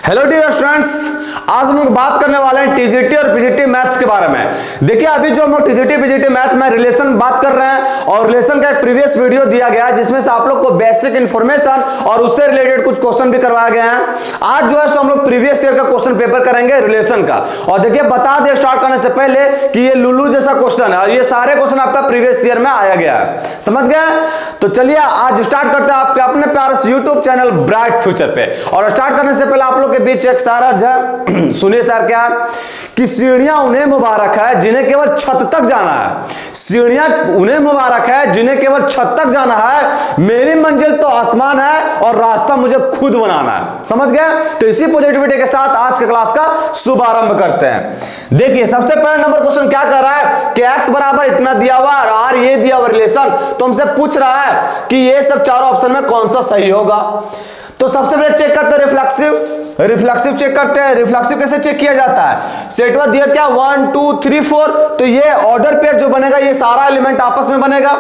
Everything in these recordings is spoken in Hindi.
हेलो डियर स्टूडेंट्स, आज हम लोग बात करने वाले हैं टीजीटी और पीजीटी मैथ्स के बारे में। देखिए अभी जो हम लोग टीजीटी पीजीटी मैथ्स में रिलेशन बात कर रहे हैं और रिलेशन का एक प्रीवियस वीडियो दिया गया है जिसमें से आप लोग को बेसिक इंफॉर्मेशन और उससे रिलेटेड कुछ क्वेश्चन भी करवाया गया है। आज जो है सो हम लोग प्रीवियस ईयर का क्वेश्चन पेपर करेंगे रिलेशन का। और देखिए बता दें स्टार्ट करने से पहले कि ये लुल्लू जैसा क्वेश्चन है और ये सारे क्वेश्चन आपका प्रीवियस ईयर में आया गया है, समझ गए? तो चलिए आज स्टार्ट करते हैं आपके अपने प्यारे से यूट्यूब चैनल ब्राइट फ्यूचर पे। और स्टार्ट करने से पहले आप लोग के बीच एक सारा है सुनिए सर क्या कि सीढ़ियां उन्हें मुबारक है जिन्हें केवल छत तक जाना है। सीढ़ियां उन्हें मुबारक है जिन्हें केवल छत तक जाना है। मेरी मंजिल तो आसमान है और रास्ता मुझे खुद बनाना है, समझ गए? तो इसी पॉजिटिविटी के साथ आज के क्लास का शुभारंभ करते हैं। देखिए सबसे पहला नंबर क्वेश्चन क्या कर रहा है कि x बराबर इतना दिया हुआ और r ये दिया हुआ रिलेशन, तो हमसे पूछ रहा है कि ये सब चारों ऑप्शन में कौन सा सही होगा। तो सबसे पहले चेक करते हैं रिफ्लेक्सिव चेक करते हैं। रिफ्लेक्सिव कैसे चेक किया जाता है? सेट वा दिया क्या 1 2 3 4, तो ये ऑर्डर पेयर जो बनेगा ये सारा एलिमेंट आपस में बनेगा।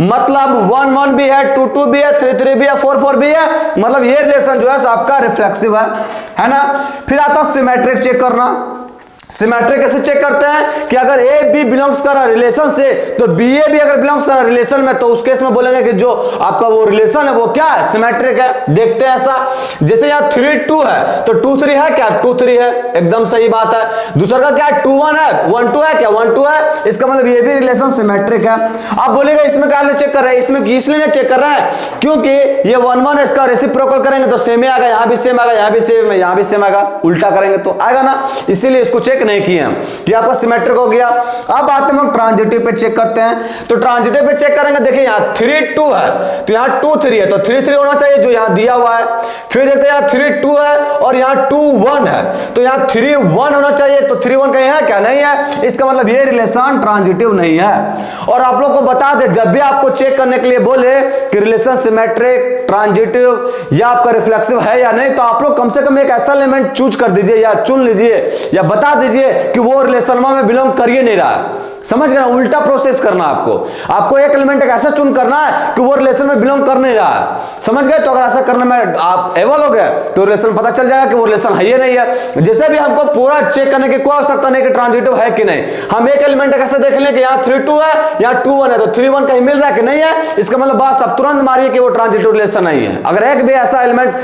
मतलब 1 1 भी है, 2 2 भी है, 3 3 भी है, 4 4 भी है। मतलब ये रिलेशन जो है आपका रिफ्लेक्सिव है ना। फिर आता है सिमेट्रिक चेक करना। सिमेट्रिक कैसे चेक करते हैं कि अगर ए बी बिलोंग्स कर रहा है रिलेशन से तो बी ए भी अगर बिलोंग्स कर रहा है रिलेशन में, तो उस केस में बोलेंगे कि जो आपका वो रिलेशन है वो क्या है, सिमेट्रिक है। देखते हैं ऐसा, जैसे यहाँ 3 2 है तो 2 3 है क्या, 2 3 है, एकदम सही बात है। दूसरा का क्या है 2 1 है, 1 2 है क्या, 1 2 है, इसका मतलब ये भी रिलेशन सिमेट्रिक है। आप बोलेगा इसमें क्या चेक कर रहे हैं, इसमें इसलिए चेक कर रहे हैं क्योंकि ये 1 1 इसका रेसिप्रोकल करेंगे तो सेम ही आएगा, यहाँ भी सेम आएगा, यहाँ भी सेम, यहाँ भी सेम आएगा, उल्टा करेंगे तो आएगा ना, इसीलिए इसको चेक नहीं किए हम कि आपका सिमेट्रिक हो गया। अब आते हैं हम ट्रांजिटिव पे चेक करते हैं। तो ट्रांजिटिव पे चेक करेंगे, देखिए यहाँ 3 2 है तो यहाँ 2 3 है, तो 3 3 होना चाहिए जो यहाँ दिया हुआ है। फिर देखते हैं यहाँ 3 2 है और यहाँ 2 1 है तो यहाँ 3 1 होना चाहिए, तो 3 1 कहीं है क्या, नहीं है, इसका मतलब ये रिलेशन ट्रांजिटिव नहीं है। और आप लोग को बता दें जब भी आपको चेक करने के लिए बोले कि रिलेशन सिमेट्रिक ट्रांजिटिव या आपका रिफ्लेक्सिव है या नहीं, तो आप लोग कम से कम एक ऐसा एलिमेंट चूज कर दीजिए या चुन लीजिए या बता दीजिए कि वो रिलेशन में बिलोंग कर ही नहीं रहा है। समझ गए? उल्टा प्रोसेस करना आपको एक एलिमेंट ऐसा चुन करना है कि वो रिलेशन में बिलोंग कर नहीं रहा है, समझ गए? तो अगर ऐसा करने में आप एबल हो गए तो रिलेशन पता चल जाएगा कि वो रिलेशन है ही नहीं है। जैसे भी हमको पूरा चेक करने की कोई आवश्यकता नहीं कि ट्रांजिटिव है कि नहीं, हम एक एलिमेंट कैसे देख लें कि यहाँ 3 2 है, यहाँ 2 1 है, तो 3 1 कहीं मिल रहा है कि नहीं है, इसका मतलब बात आप तुरंत मारिए कि वो ट्रांजिटिव रिलेशन नहीं है। अगर एक भी ऐसा एलिमेंट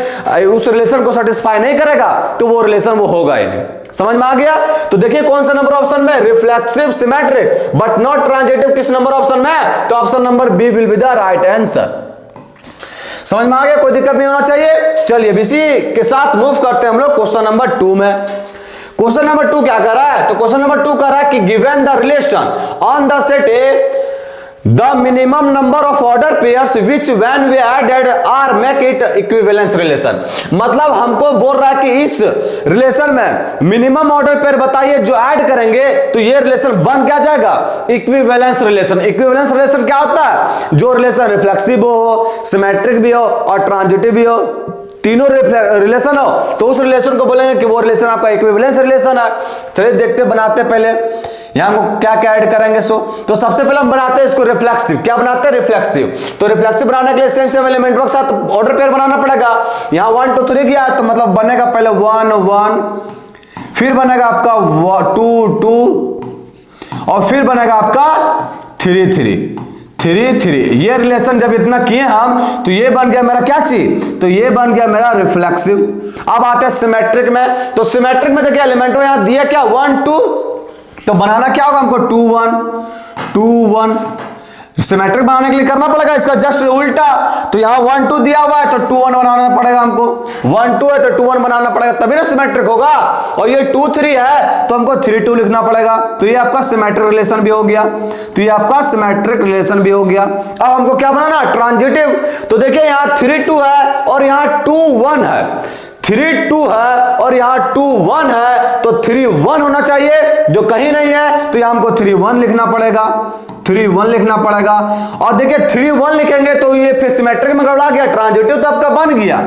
उस रिलेशन को सेटिस्फाई नहीं करेगा तो वो रिलेशन वो होगा ही नहीं। समझ में आ गया? तो देखिए कौन सा नंबर ऑप्शन में, reflexive symmetric but not transitive, किस नंबर ऑप्शन में, तो option number B will be the right answer. समझ में आ गया? कोई दिक्कत नहीं होना चाहिए। चलिए इसी के साथ मूव करते हैं हम लोग क्वेश्चन नंबर 2 में। क्वेश्चन नंबर 2 क्या कर रहा है, तो क्वेश्चन नंबर 2 कर रहा है कि given the relation on the set A the minimum number of order pairs which when we added are make it equivalence relation। मतलब हमको बोल रहा है कि इस रिलेशन में मिनिमम ऑर्डर पेयर बताइए जो ऐड करेंगे तो ये रिलेशन बन क्या जाएगा, इक्विवेलेंस रिलेशन। इक्विवेलेंस रिलेशन क्या होता है, जो रिलेशन रिफ्लेक्सिव हो, सिमेट्रिक भी हो और ट्रांजिटिव भी हो, तीनों रिलेशन हो तो उस रिलेशन को बोलेंगे कि वो रिलेशन आपका इक्विवेलेंस रिलेशन है। चलिए देखते बनाते पहले यहां हम क्या क्या ऐड करेंगे। तो सबसे पहले हम बनाते हैं इसको रिफ्लेक्सिव। क्या बनाते हैं, रिफ्लेक्सिव। तो रिफ्लेक्सिव बनाने के लिए सेम एलिमेंट के साथ ऑर्डर पेयर बनाना पड़ेगा। यहां 1 2 3 गया तो मतलब बनेगा पहले 1 1, फिर बनेगा आपका 2 2 और फिर बनेगा आपका 3 3। ये रिलेशन जब इतना किए हम तो ये बन गया मेरा क्या चीज, तो ये बन गया मेरा रिफ्लेक्सिव। अब आते हैं सिमेट्रिक में। तो सिमेट्रिक में देखिए एलिमेंट यहां दिया क्या 1 2, तो बनाना क्या होगा हमको 2 1 2 1। सिमेट्रिक बनाने के लिए करना पड़ेगा इसका जस्ट उल्टा। तो यहाँ 1 2 दिया हुआ है तो 2 1 बनाना पड़ेगा हमको, 1 2 है तो 2 1 बनाना पड़ेगा तभी ना सिमेट्रिक होगा। और ये 2 3 है तो हमको 3 2 लिखना पड़ेगा। तो ये आपका सिमेट्रिक रिलेशन भी हो गया, तो ये आपका सिमेट्रिक रिलेशन भी हो गया। अब हमको क्या बनाना, ट्रांजिटिव। तो देखिए यहाँ 3 2 है और यहाँ 2 1 है, 3 2 है और यहाँ 2 1 है, तो 3 1 होना चाहिए जो कहीं नहीं है, तो यहाँ हमको 3 1 लिखना पड़ेगा, 3 1 लिखना पड़ेगा। और देखिए 3 1 लिखेंगे तो ये फिर सिमेट्रिक में गड़बड़ा गया, ट्रांजिटिव तो आपका बन गया,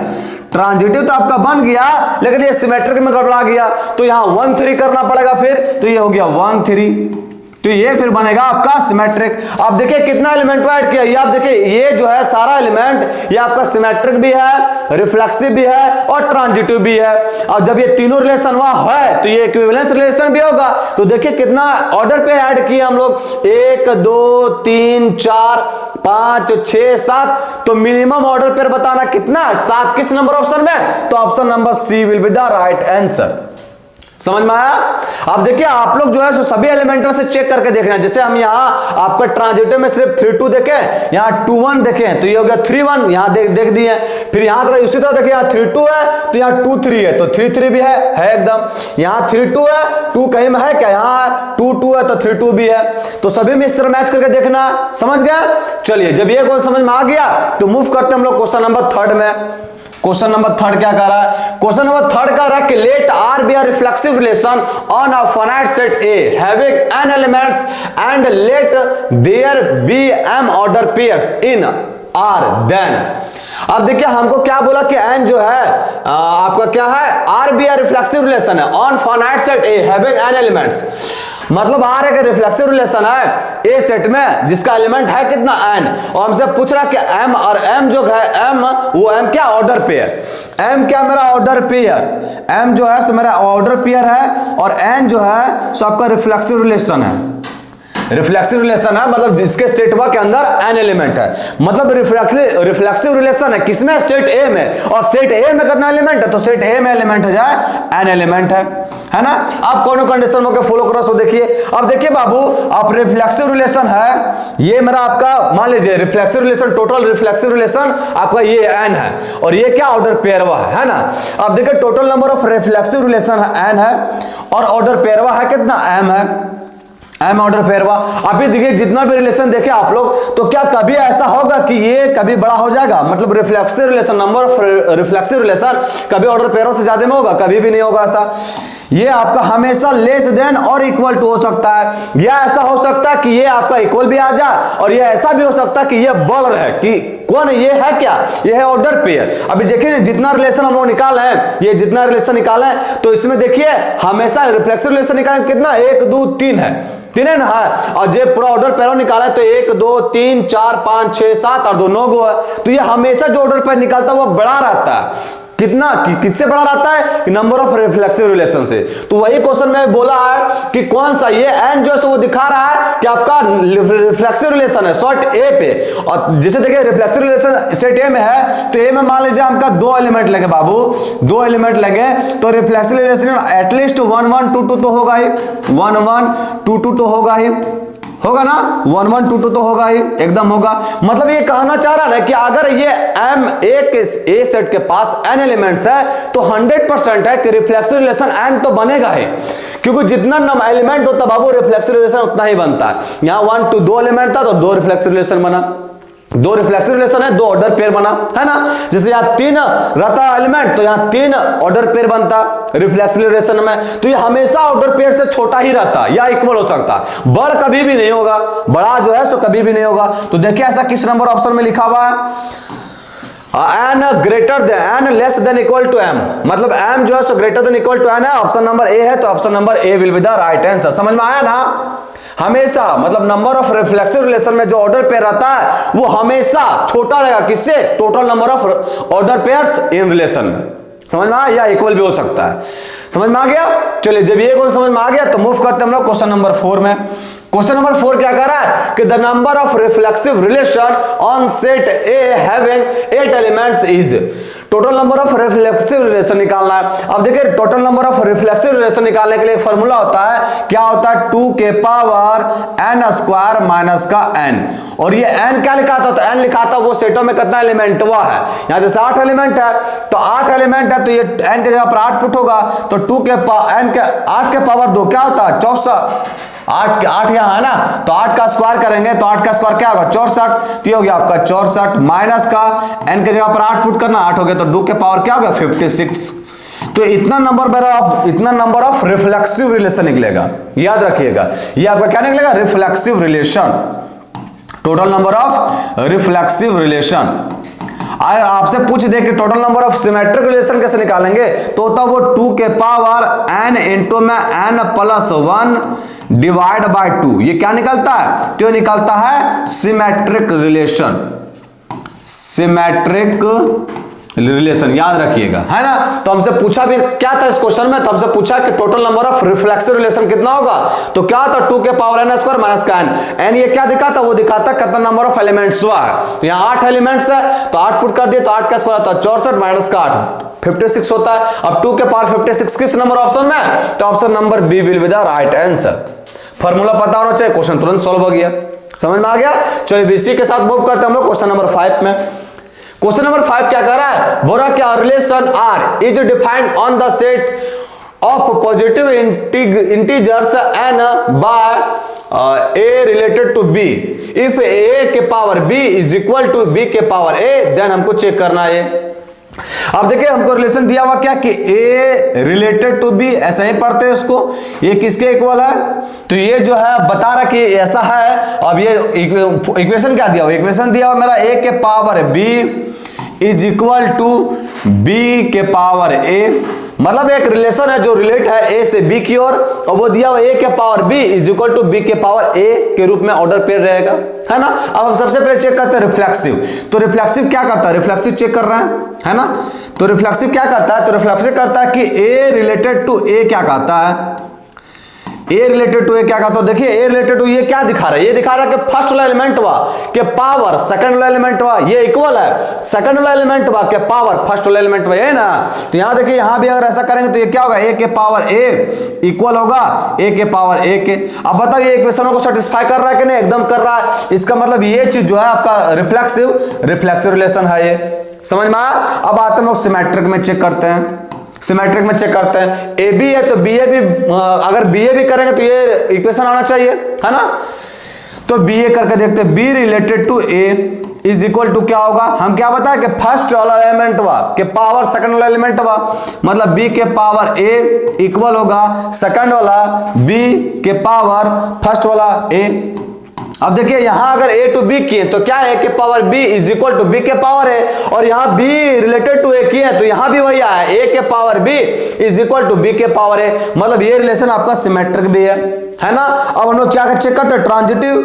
ट्रांजिटिव तो आपका बन गया लेकिन ये सिमेट्रिक में गड़बड़ा गया, तो यहाँ 1 3 करना पड़ेगा फिर, तो ये हो गया 1 3। तो ये फिर बनेगा आपका सिमेट्रिक। अब देखिए कितना एलिमेंट को ऐड किया, ये आप देखिए ये जो है सारा एलिमेंट ये आपका सिमेट्रिक भी है, रिफ्लेक्सिव भी है और ट्रांजिटिव भी है। और जब ये तीनों रिलेशन वहां है तो ये इक्विवेलेंस रिलेशन भी होगा। तो देखिए कितना ऑर्डर पे ऐड किया हम लोग, 1 2 3 4 5 6 7, तो मिनिमम ऑर्डर पेयर बताना कितना, 7 किस नंबर ऑप्शन में, तो option number C will be the right answer. समझ में आया। अब देखिए आप लोग जो है सो सभी एलिमेंटों से चेक करके देखना, जैसे हम यहाँ आपका ट्रांजिटिव में सिर्फ 3 2 देखे, यहाँ 2 1 देखे तो ये हो गया 3 1, यहाँ देख दिए। फिर यहाँ तरह उसी तरह देखिए यहाँ 3 2 है तो यहाँ 2 3 है, तो 3 3 भी है एकदम। यहाँ 3 2 है, 2 कहीं में है क्या, यहाँ 2 2 है तो 3 2 भी है। तो सभी में इस तरह मैच करके देखना, समझ गए। चलिए जब ये क्वेश्चन समझ में आ गया तो मूव करते हम लोग क्वेश्चन नंबर 3 में। क्वेश्चन नंबर 3 क्या कह रहा है, क्वेश्चन नंबर 3 कह रहा है कि late R be a reflexive relation on a finite set A having n elements and let there be m order pairs in R then। अब देखिए हमको क्या बोला कि n जो है आपका क्या है, R be a reflexive relation है on finite set A having n elements, मतलब R एक रिफ्लेक्सिव रिलेशन है ए सेट में जिसका एलिमेंट है कितना n, और हमसे पूछ रहा कि m और m जो है m वो m क्या ऑर्डर पेयर, m क्या मेरा ऑर्डर पेयर, m जो है सो मेरा ऑर्डर पेयर है और n जो है सो आपका रिफ्लेक्सिव रिलेशन है। रिफ्लेक्सिव रिलेशन है मतलब जिसके सेट वा के अंदर n एलिमेंट है, मतलब रिफ्लेक्सिव रिलेशन है किसमें, सेट A में, और सेट A में कितना एलिमेंट है, तो सेट A में एलिमेंट हो जाए n एलिमेंट है ना। अब कौन कंडीशन को फॉलो करो सो देखिए। अब देखिए बाबू आप रिफ्लेक्सिव रिलेशन है, ये मेरा आपका मान लीजिए reflexive relation, total reflexive relation आपका ये n है और ये क्या ऑर्डर पेयरवा है ना। अब देखिए total number of reflexive relation n है और ऑर्डर पेयरवा है कितना, m है, m ऑर्डर पेयरवा। अभी देखिए जितना भी रिलेशन देखे आप लोग, तो क्या कभी ऐसा होगा कि ये कभी बड़ा हो जाएगा, मतलब reflexive relation, number of reflexive relation कभी ऑर्डर पेयरों से ज्यादा में होगा, कभी भी नहीं होगा ऐसा। ये आपका हमेशा लेस देन और इक्वल टू हो सकता है, या ऐसा हो सकता है कि ये आपका इक्वल भी आ जाए, और ये ऐसा भी हो सकता है कि ये बढ़ रहे कि कौन ये है क्या, ये है ऑर्डर पेयर। अभी देखिए जितना रिलेशन हम लोग निकाले हैं, ये जितना रिलेशन निकाले हैं, तो इसमें देखिए हमेशा रिफ्लेक्सिव रिलेशन निकाले कितना, 1 2 3 है, 3 है ना, और जो पूरा ऑर्डर पेयर निकाला है तो 1 2 3 4 5 6 7 और 2 9 गो है। तो ये हमेशा जो ऑर्डर पेयर निकालता है वो बड़ा रहता है, कितना किससे बड़ा रहता है, नंबर ऑफ रिफ्लेक्सिव रिलेशन से। तो वही क्वेश्चन में बोला है कि कौन सा ये n जो है वो दिखा रहा है कि आपका रिफ्लेक्सिव रिलेशन है सेट A पे, और जैसे देखिए रिफ्लेक्सिव रिलेशन सेट A में है तो A में मान लीजिए हमका 2 एलिमेंट लगे बाबू, 2 एलिमेंट लगे, तो रिफ्लेक्सिव रिलेशन एटलीस्ट 1 1 2 2 तो होगा ही, 1 1 2 2 तो होगा ही, होगा ना, 1 1 2 2 तो होगा ही, एकदम होगा। मतलब ये कहना चाह रहा है कि अगर ये m ए सेट के पास n एलिमेंट्स है तो 100% है कि रिफ्लेक्सिव रिलेशन n तो बनेगा ही, क्योंकि जितना नंबर एलिमेंट होता बाबू रिफ्लेक्सिव रिलेशन उतना ही बनता है। यहाँ 1 2 2 एलिमेंट था तो 2 रिफ्लेक्सिव रिलेशन बना, 2 रिफ्लेक्सिव रिलेशन है, 2 ऑर्डर पेयर बना, है ना। जैसे यहाँ 3 रहता एलिमेंट तो यहाँ 3 ऑर्डर पेयर बनता रिफ्लेक्सिव रिलेशन में, तो ये हमेशा ऑर्डर पेयर से छोटा ही रहता या इक्वल हो सकता, बड़ कभी भी नहीं होगा, बड़ा जो है सो कभी भी नहीं होगा। तो देखिए ऐसा किस नंबर ऑप्शन में लिखा हुआ है, n greater than n less than equal to m, मतलब m जो है सो greater than equal to n है, ऑप्शन नंबर A है, तो option number A will be the right answer. समझ में आया ना। हमेशा मतलब नंबर ऑफ रिफ्लेक्सिव रिलेशन में जो ऑर्डर पेयर रहता है वो हमेशा छोटा रहेगा किससे, total number of order pairs in relation में। समझ में आया, या इक्वल भी हो सकता है। समझ में आ गया। चलिए जब ये कौन समझ में आ गया तो मूव करते हैं हम लोग क्वेश्चन नंबर 4 में। क्वेश्चन नंबर 4 क्या कह रहा है कि the number of reflexive relation on set A having 8 elements is, total number of reflexive relation निकालना है। अब देखिए total number of reflexive relation निकालने के लिए फॉर्मूला होता है, क्या होता है, 2 के पावर n स्क्वायर माइनस का n, और ये n क्या लिखा था, तो n लिखा था वो सेटों में कितना एलिमेंट हुआ है, यहाँ जैसे 8 एलिमेंट है तो 8 एलिमेंट है तो ये n के जगह पर 8 पुट होगा, तो 2 के n के 8 के पावर 2 क्या होता है 64, 8 यहाँ है ना, तो 8 का स्क्वायर करेंगे तो 8 का स्क्वायर क्या होगा 64, तो ये हो गया आपका 64 माइनस का n के जगह पर 8 पुट करना, 8 हो गया तो 2 के पावर क्या होगा 56। तो इतना नंबर ऑफ रिफ्लेक्सिव रिलेशन निकलेगा, याद रखिएगा ये आपका क्या निकलेगा, reflexive relation, total number of reflexive relation. अगर आपसे पूछ दे कि total number of symmetric relation कैसे निकालेंगे, तो होता वो 2 के पावर n इंटू में n प्लस 1 डिवाइड बाय 2, ये क्या निकलता है? तो निकलता है सिमेट्रिक रिलेशन, सिमेट्रिक रिलेशन, याद रखिएगा, है ना। तो हमसे पूछा भी क्या था इस क्वेश्चन में, तो हमसे पूछा कि total number of reflexive relation कितना होगा, तो क्या था 2 के पावर n स्क्वायर माइनस का n। एन ये क्या दिखाता, वो दिखाता कितना नंबर ऑफ एलिमेंट्स हुआ है। तो यहाँ 8 एलिमेंट्स है, तो 8 पुट कर दिए, तो 8 का स्क्वायर होता है 64 माइनस का 8 56 होता है। अब 2 के पावर 56 किस नंबर ऑप्शन में, तो option number B will be the right answer. Formula पता होना चाहिए, क्वेश्चन तुरंत सॉल्व हो गया, समझ में आ गया। चलिए बीसी के साथ मूव करते हैं हम लोग क्वेश्चन नंबर 5 में। क्वेश्चन नंबर 5 क्या कह रहा है, बोल रहा क्या relation R is defined on the set of positive integers N by a related to b, if a के power b is equal to b के पावर a, देन हमको चेक करना है। अब देखिए हमको रिलेशन दिया हुआ क्या कि a रिलेटेड टू b, ऐसा ही पढ़ते हैं इसको, ये किसके इक्वल है, तो ये जो है बता रहा कि ऐसा है। अब ये इक्वेशन क्या दिया हुआ, इक्वेशन दिया हुआ मेरा a के power b is equal to b के पावर a, मतलब एक रिलेशन है जो रिलेट है a से b की ओर, और वो दिया हुआ a के power b is equal to b के पावर a के रूप में ऑर्डर पेयर रहेगा, है ना। अब हम सबसे पहले चेक करते हैं रिफ्लेक्सिव। तो रिफ्लेक्सिव क्या करता है, रिफ्लेक्सिव चेक कर रहा है ना। तो रिफ्लेक्सिव क्या करता है, तो रिफ्लेक्सिव करता है कि a रिलेटेड टू a क्या कहता है, ए रिलेटेड टू ए क्या कहता है। देखिए ए रिलेटेड टू ये क्या दिखा रहा है, ये दिखा रहा है कि फर्स्ट वाला एलिमेंट हुआ के पावर सेकंड वाला एलिमेंट हुआ ये इक्वल है, सेकंड वाला एलिमेंट हुआ के पावर फर्स्ट वाला एलिमेंट हुआ, है ना। तो यहां देखिए यहां भी अगर ऐसा करेंगे तो ये क्या होगा, ए के पावर ए इक्वल होगा ए के पावर ए के। अब बताओ ये इक्वेशनों को सेटिस्फाई कर रहा है कि नहीं, एकदम कर रहा है। इसका मतलब ये चीज जो है आपका रिफ्लेक्सिव रिलेशन है, ये समझ में आया। अब आते हैं लोग सिमेट्रिक में चेक करते हैं, सिमेट्रिक में चेक करते हैं। ए बी है तो बी ए भी, अगर बी ए भी करेंगे तो ये इक्वेशन आना चाहिए, है ना। तो बी ए करके देखते हैं, B related to A is equal to क्या होगा, हम क्या बताए कि फर्स्ट वाला एलिमेंट हुआ के पावर सेकंड वाला एलिमेंट हुआ, मतलब बी के पावर ए इक्वल होगा सेकंड वाला बी के पावर फर्स्ट वाला ए। अब देखिए यहां अगर a टू b किए तो क्या है, a के power b is equal to b के पावर a, और यहां b रिलेटेड टू a किए तो यहां भी वही आया a के power b is equal to b के पावर a, मतलब ये रिलेशन आपका सिमेट्रिक भी है ना। अब हम लोग क्या चेक करते हैं, ट्रांजिटिव।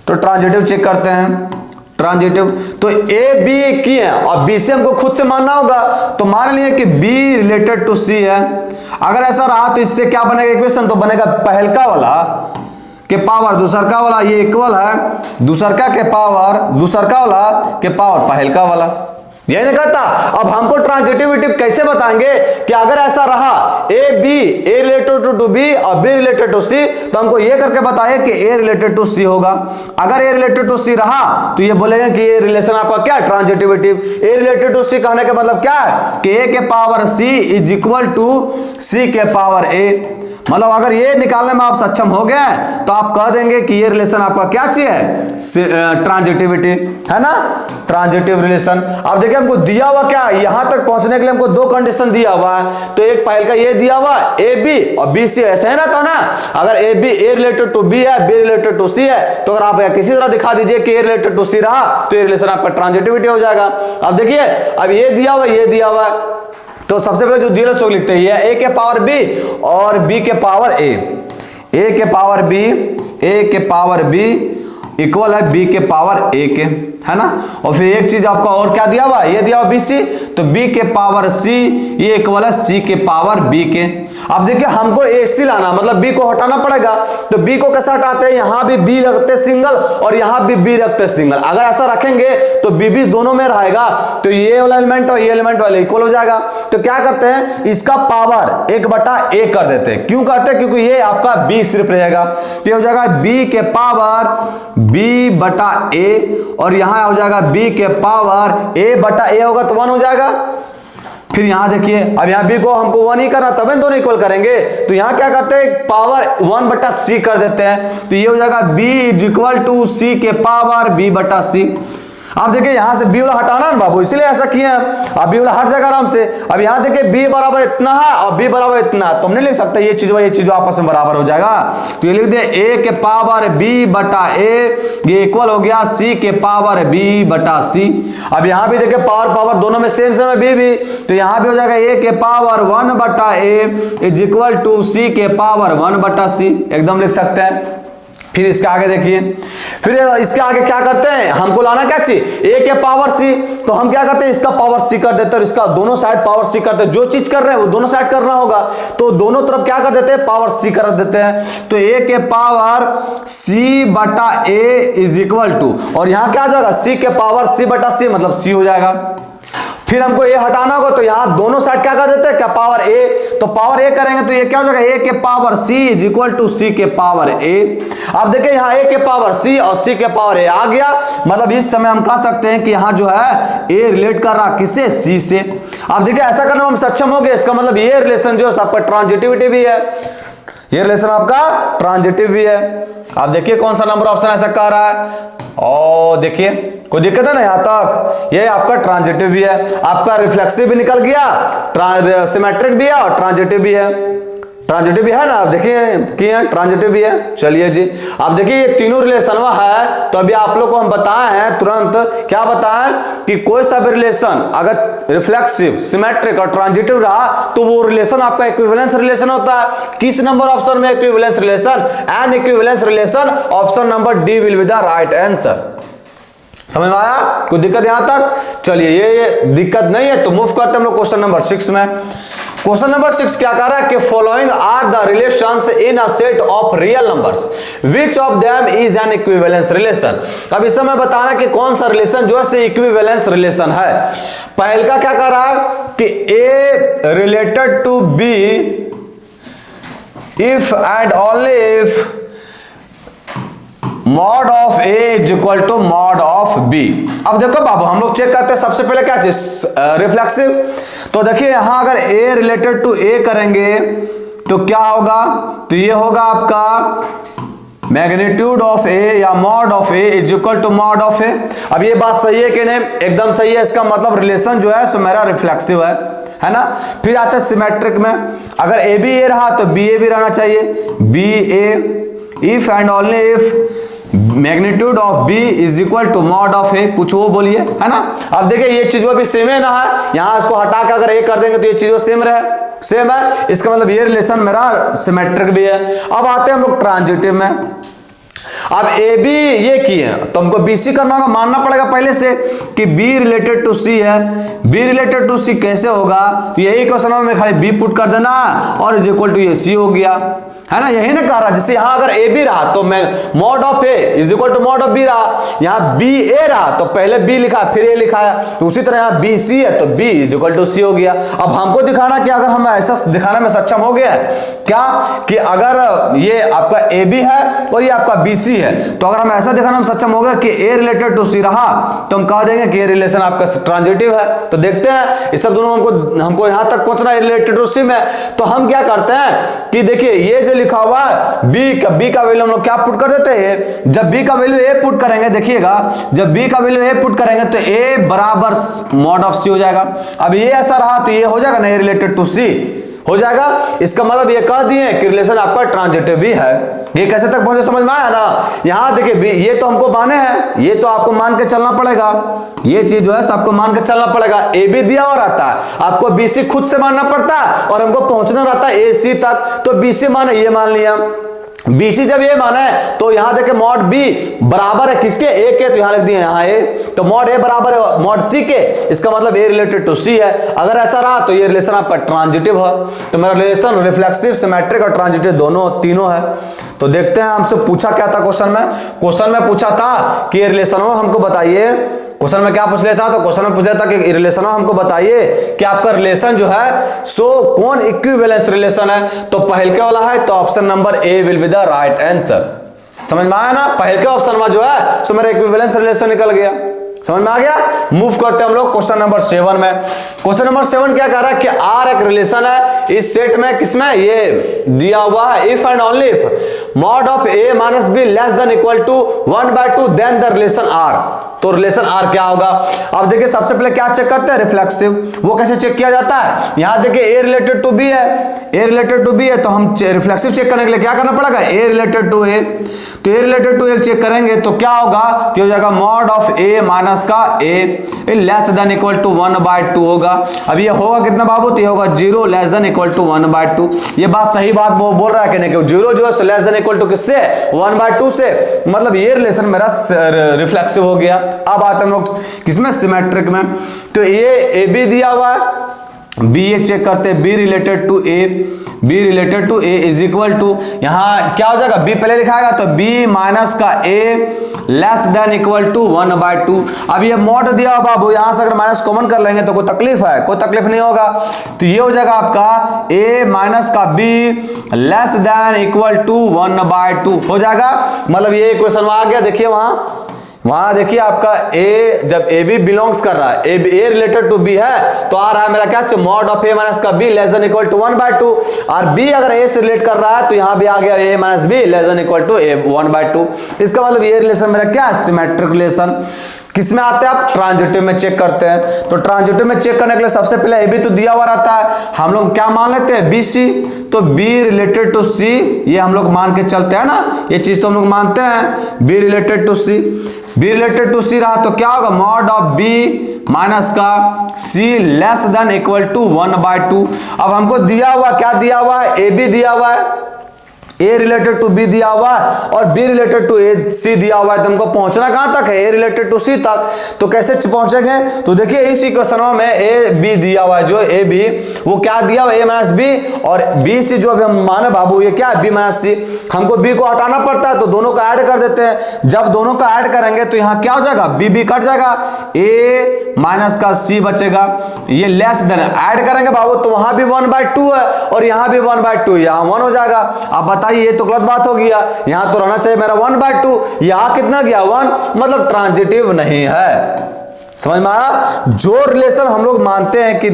तो ट्रांजिटिव चेक करते हैं, ट्रांजिटिव। तो a b की है और b से हमको खुद से मानना होगा, तो मान लिए कि b रिलेटेड टू c है। अगर ऐसा रहा तो इससे क्या बनेगा इक्वेशन, तो बनेगा पहलका वाला के पावर दूसरका वाला ये इक्वल है दूसरका वाला के पावर पहलका वाला, यही नहीं कहता। अब हमको ट्रांजिटिविटी कैसे बताएंगे कि अगर ऐसा रहा ए रिलेटेड टू बी और बी रिलेटेड टू सी, तो हमको ये करके बताए कि ए रिलेटेड टू सी होगा। अगर ए रिलेटेड टू सी रहा तो ये बोलेगा कि ये रिलेशन आपका क्या है, transitivity. A related to C कहने का मतलब क्या है कि ए के power C is equal to C के पावर ए, मतलब अगर ये निकालने में आप सक्षम हो गए तो आप कह देंगे कि ये रिलेशन आपका क्या चीज है, ट्रांजिटिविटी, है ना, ट्रांजिटिव रिलेशन। अब देखिए हमको दिया हुआ क्या, यहां तक पहुंचने के लिए हमको दो कंडीशन दिया हुआ है। तो एक पहले का ये दिया हुआ ए बी और बी सी, ऐसे है ना, था ना। अगर A B A related to B है, बी रिलेटेड टू सी है, तो अगर आप किसी तरह दिखा दीजिए कि ए रिलेटेड टू सी रहा तो ये रिलेशन आपका ट्रांजिटिविटी हो जाएगा। अब देखिए अब ये दिया हुआ ये दिया हुआ, तो सबसे पहले जो दिया है सो लिखते हैं, ए के पावर बी और बी के पावर ए, ए के पावर बी, ए के पावर बी इक्वल है बी के पावर ए के, है ना। और फिर एक चीज आपका और क्या दिया हुआ, ये दिया हुआ बी सी, तो बी के पावर सी ये इक्वल है सी के पावर बी के। अब देखिए हमको ए सी लाना, मतलब बी को हटाना पड़ेगा, तो बी को कैसे हटाते हैं, यहां भी बी रखते सिंगल और यहां भी बी रखते सिंगल। अगर ऐसा रखेंगे तो बी बी दोनों में रहेगा, तो ये वाला एलिमेंट और ये एलिमेंट वाले इक्वल हो जाएगा। तो क्या करते हैं, इसका पावर 1/a कर देते हैं। क्यों करते हैं, क्योंकि ये आपका बी सिर्फ रहेगा, तो हो जाएगा बी के पावर b/a और यहां हो जाएगा b के पावर a/a होगा तो 1 हो जाएगा। फिर यहां देखिए अब यहां b को हमको 1 ही करना, तब दोनों इक्वल करेंगे, तो यहां क्या करते हैं पावर 1/c कर देते हैं, तो ये हो जाएगा b is equal to c के पावर b/c। आप देखिए यहां से बी वाला हटाना ना बाबू, इसलिए ऐसा किया है। अब बी वाला हट जाएगा आराम से। अब यहां देखिए बी बराबर इतना है और बी बराबर इतना है, तो हम नहीं लिख सकते ये चीज आपस में बराबर हो जाएगा। तो ये लिख दिया a के पावर b बटा a, ये इक्वल हो गया c के पावर b बटा c। अब यहां भी देखिए पावर दोनों में सेम है b भी, तो यहां भी हो जाएगा a के पावर 1 बटा a is equal to c के पावर 1 बटा c, एकदम लिख सकते हैं। फिर इसके आगे देखिए, फिर इसके आगे क्या करते हैं, हमको लाना क्या चाहिए, a के पावर c, तो हम क्या करते हैं इसका पावर c कर देते हैं और इसका दोनों साइड पावर c करते हैं। जो चीज कर रहे हैं वो दोनों साइड करना होगा, तो दोनों तरफ क्या कर देते हैं, पावर c कर देते हैं। तो a के पावर c बटा a इज इक्वल टू, और यहां क्या आ जाएगा c के पावर c बटा c, मतलब c हो जाएगा। फिर हमको ये हटाना होगा, तो यहां दोनों साइड क्या कर देते हैं, क्या पावर a, तो पावर a करेंगे तो ये क्या हो जाएगा a के power c is equal to c के पावर a। अब देखिए यहां a के पावर c और c के पावर a आ गया, मतलब इस समय हम कह सकते हैं कि यहां जो है a रिलेट कर रहा किससे, c से। अब देखिए ऐसा करने में हम सक्षम हो गए, इसका मतलब ये रिलेशन जो है आपका ट्रांजिटिविटी भी है, ये रिलेशन आपका ट्रांजिटिव भी है। अब देखिए कौन सा नंबर ऑप्शन ऐसा कह रहा है, और देखिए कोई दिक्कत है ना यहाँ तक, ये आपका ट्रांजिटिव भी है, आपका रिफ्लेक्सिव भी निकल गया, सिमेट्रिक भी है और ट्रांजिटिव भी है। ट्रांजिटिव भी है ना, आप देखिए किए ट्रांजिटिव भी है। चलिए जी, अब देखिए ये तीनों रिलेशन है, तो अभी आप लोग को हम बताए हैं तुरंत, क्या बताएं कि कोई सा भी रिलेशन अगर रिफ्लेक्सिव, सिमेट्रिक और ट्रांजिटिव रहा तो वो रिलेशन आपका इक्विवेलेंस रिलेशन होता है। किस नंबर ऑप्शन में equivalence relation, N equivalence relation, option number D will be the right answer. समझ में आया, कोई दिक्कत यहां तक? चलिए ये दिक्कत नहीं है तो मूव करते हम लोग क्वेश्चन नंबर 6 में। क्वेश्चन नंबर 6 क्या कह रहा है कि following are the relations in a set of real numbers, which of them is an equivalence relation. अब इस समय बताना कि कौन सा रिलेशन जो है इक्विवेलेंस रिलेशन है। पहल का क्या कह रहा है कि a related to b if and only if mod of a is equal to mod of b। अब देखो बाबू हम लोग चेक करते हैं सबसे पहले क्या चीज, रिफ्लेक्सिव। तो देखिए यहां अगर a रिलेटेड टू a करेंगे तो क्या होगा, तो ये होगा आपका मैग्नीट्यूड ऑफ a या mod of a is equal to mod of a। अब ये बात सही है कि नहीं, एकदम सही है। इसका मतलब रिलेशन जो है सो मेरा रिफ्लेक्सिव है ना। फिर आता है सिमेट्रिक में, अगर a b a रहा तो b a भी रहना चाहिए, b a if and only if magnitude of b is equal to mod of a, कुछ वो बोलिए, है ना। अब देखिए ये चीज भी सेम है ना, है यहां इसको हटा के अगर a कर देंगे तो ये चीज सेम है, इसका मतलब ये रिलेशन मेरा सिमेट्रिक भी है। अब आते हैं हम लोग ट्रांजिटिव में। अब ए बी ये की है तो हमको बी सी करना होगा, मानना पड़ेगा पहले से कि बी रिलेटेड टू सी है। बी रिलेटेड टू सी कैसे होगा, तो यही क्वेश्चन में खाली बी पुट कर देना और इज इक्वल टू ये सी हो गया, है ना। यही ना कह रहा, जैसे यहां अगर ए बी रहा तो मैं mod of A is equal to mod of B रहा, यहां बी ए रहा तो पहले बी लिखा फिर ए लिखाया, तो उसी तरह यहां बी सी है तो बी इज इक्वल टू सी हो गया। अब हमको दिखाना कि अगर हम ऐसा दिखाने में सक्षम हो गया क्या कि अगर ये आपका ए बी है और ये आपका बी सी है, तो अगर हम ऐसा दिखाने में सक्षम हो गया कि ए रिलेटेड टू सी रहा तो हम कह देंगे कि ये रिलेशन आपका ट्रांजिटिव है। तो देखते हैं इस सब दोनों हमको यहां तक पहुंचना है रिलेटेड टू सी में, तो हम क्या करते हैं कि देखिए ये जो लिखा हुआ है बी का वैल्यू हम लोग क्या पुट कर देते हैं, जब बी का वैल्यू ए पुट करेंगे, देखिएगा जब बी का वैल्यू ए पुट करेंगे तो ए बराबर मॉड ऑफ सी हो जाएगा। अब ये ऐसा रहा तो ये हो जाएगा ना, रिलेटेड टू सी हो जाएगा। इसका मतलब ये कह दिए कि रिलेशन आपका ट्रांजिटिव भी है। ये कैसे तक पहुंचे समझ में आया ना। यहां देखिए ये तो हमको माने हैं, ये तो आपको मान के चलना पड़ेगा, ये चीज जो है सबको मान के चलना पड़ेगा। ए बी दिया हुआ रहता है, आपको बी सी खुद से मानना पड़ता है और हमको पहुंचना रहता है ए सी तक। तो बी सी माने ये मान लिया, BC जब ये माना है तो यहां देखे मॉड B बराबर है किसके, A के, तो यहां लिख दिए यहां A, तो मॉड A बराबर है मॉड C के, इसका मतलब A रिलेटेड टू C है। अगर ऐसा रहा तो ये रिलेशन आपका ट्रांजिटिव है। तो मेरा रिलेशन रिफ्लेक्सिव, सिमेट्रिक और ट्रांजिटिव दोनों तीनों है। तो देखते हैं हमसे पूछा क्या था क्वेश्चन में पूछा था कि ये रिलेशन हमको बताइए। क्वेश्चन में क्या पूछ लिया था, तो क्वेश्चन में पूछा था कि रिलेशन हमको बताइए कि आपका रिलेशन जो है सो कौन इक्विवेलेंस रिलेशन है। तो पहल के वाला है तो option number A will be the right answer. समझ में आया ना, पहल के ऑप्शन में जो है सो मेरा इक्विवेलेंस रिलेशन निकल गया। समझ में आ गया। मूव करते हैं हम लोग क्वेश्चन नंबर 7 में। क्वेश्चन नंबर 7 क्या कह रहा है कि आर एक रिलेशन है इस सेट में, किसमें, ये दिया हुआ है if and only if mod of A minus B less than equal to 1/2 then the relation R. तो रिलेशन आर क्या होगा। अब देखिए सबसे पहले क्या चेक करते हैं, रिफ्लेक्सिव। वो कैसे चेक किया जाता है, यहां देखिए ए रिलेटेड टू बी है, ए रिलेटेड टू बी है, तो हम रिफ्लेक्सिव चेक करने के लिए क्या करना पड़ेगा, ए रिलेटेड टू ए। तो ए रिलेटेड टू ए चेक करेंगे तो क्या होगा, क्या हो जाएगा, मॉड ऑफ ए माइनस का ए लेस देन इक्वल टू 1/2 होगा। अब ये होगा कितना बाबू, तो ये होगा 0 लेस देन इक्वल टू 1/2। ये बात सही बात वो बोल रहा है कि नहीं, कि 0 जो है लेस देन इक्वल टू किससे, 1/2 से, मतलब ये रिलेशन मेरा रिफ्लेक्सिव हो गया। अब आते हैं हम लोग किसमें, सिमेट्रिक में। तो ये ए बी दिया हुआ है, बी ये चेक करते हैं, B related to A, B related to A is equal to, यहां क्या हो जाएगा, बी पहले लिखाएगा तो बी माइनस का ए लेस देन इक्वल टू 1/2। अब ये मॉड दिया हुआ बाबू, यहां से अगर माइनस कॉमन कर लेंगे तो कोई तकलीफ है, कोई तकलीफ नहीं होगा। तो ये हो जाएगा आपका ए माइनस का B less than equal to 1/2 हो जाएगा। मतलब ये इक्वेशन आ गया। देखिए वहां देखिए आपका ए, जब ए बी बिलोंग्स कर रहा है, ए रिलेटेड टू बी है, तो आ रहा है मेरा क्या, मॉड ऑफ ए माइनस का B less than equal to 1/2। और बी अगर ए से रिलेट कर रहा है तो यहां भी आ गया A minus B less than equal to a 1/2। इसका मतलब ये रिलेशन मेरा क्या है, सिमेट्रिक रिलेशन। किसमें आते हैं आप, ट्रांजिटिव में चेक करते हैं। तो ट्रांजिटिव में चेक करने के लिए सबसे पहले ए बी तो दिया हुआ रहता है, हम लोग क्या मान लेते हैं, बी सी। तो बी रिलेटेड टू सी ये हम लोग मान के चलते हैं ना, ये चीज तो हम लोग मानते हैं, B related to C. B related to C रहा तो क्या होगा, मॉड ऑफ बी माइनस का C less than equal to 1/2। अब हमको दिया हुआ क्या दिया हुआ है, ए बी दिया हुआ है, ए रिलेटेड टू बी दिया हुआ है और बी रिलेटेड टू ए सी दिया हुआ है। तो हमको पहुंचना कहां तक है, ए रिलेटेड टू सी तक। तो कैसे पहुंचेंगे, तो देखिए इस इक्वेशन में ए बी दिया हुआ है, जो ए बी वो क्या दिया हुआ है, ए माइनस बी, और बी सी जो अभी हम माने बाबू ये क्या है, बी माइनस सी। हमको बी को हटाना पड़ता है तो दोनों को ऐड कर देते हैं। जब दोनों का ऐड करेंगे तो यहाँ क्या हो जाएगा, बी बी कट जाएगा, ए माइनस का सी बचेगा। ये लेस देन ऐड करेंगे बाबू तो वहां भी 1/2 है और यहाँ भी 1/2, यहाँ 1 हो जाएगा। अब ये तो गलत बात हो गया, यहां तो रहना चाहिए मेरा 1/2, यहां कितना गया 1, मतलब ट्रांजिटिव नहीं है। समझ में आया। जो रिलेशन हम लोग मानते हैं कि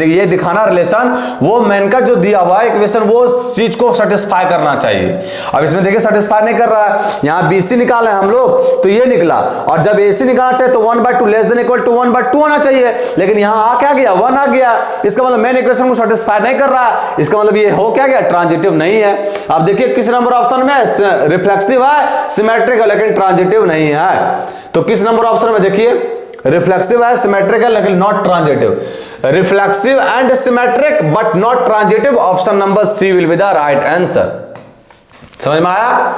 ये दिखाना रिलेशन, वो मैन का जो दिया हुआ है इक्वेशन वो चीज को सेटिस्फाई करना चाहिए। अब इसमें देखिए सेटिस्फाई नहीं कर रहा है, यहाँ BC निकाले हम लोग तो ये निकला, और जब AC निकालना चाहिए तो 1/2 लेस देन इक्वल टू 1/2 होना चाहिए, लेकिन यहाँ आ क्या गया, 1 आ गया। इसका मतलब मेन इक्वेशन को सेटिस्फाई नहीं कर रहा है, इसका मतलब ये हो क्या गया, ट्रांजिटिव नहीं है। अब देखिए किस नंबर ऑप्शन में, रिफ्लेक्सिव है, सिमेट्रिक है, लेकिन ट्रांजिटिव नहीं है। तो किस नंबर ऑप्शन में, देखिए रिफ्लेक्सिव है, सिमेट्रिक है, लेकिन not transitive. Reflexive and symmetric but not transitive, option number C will be the right answer. समझ में आया,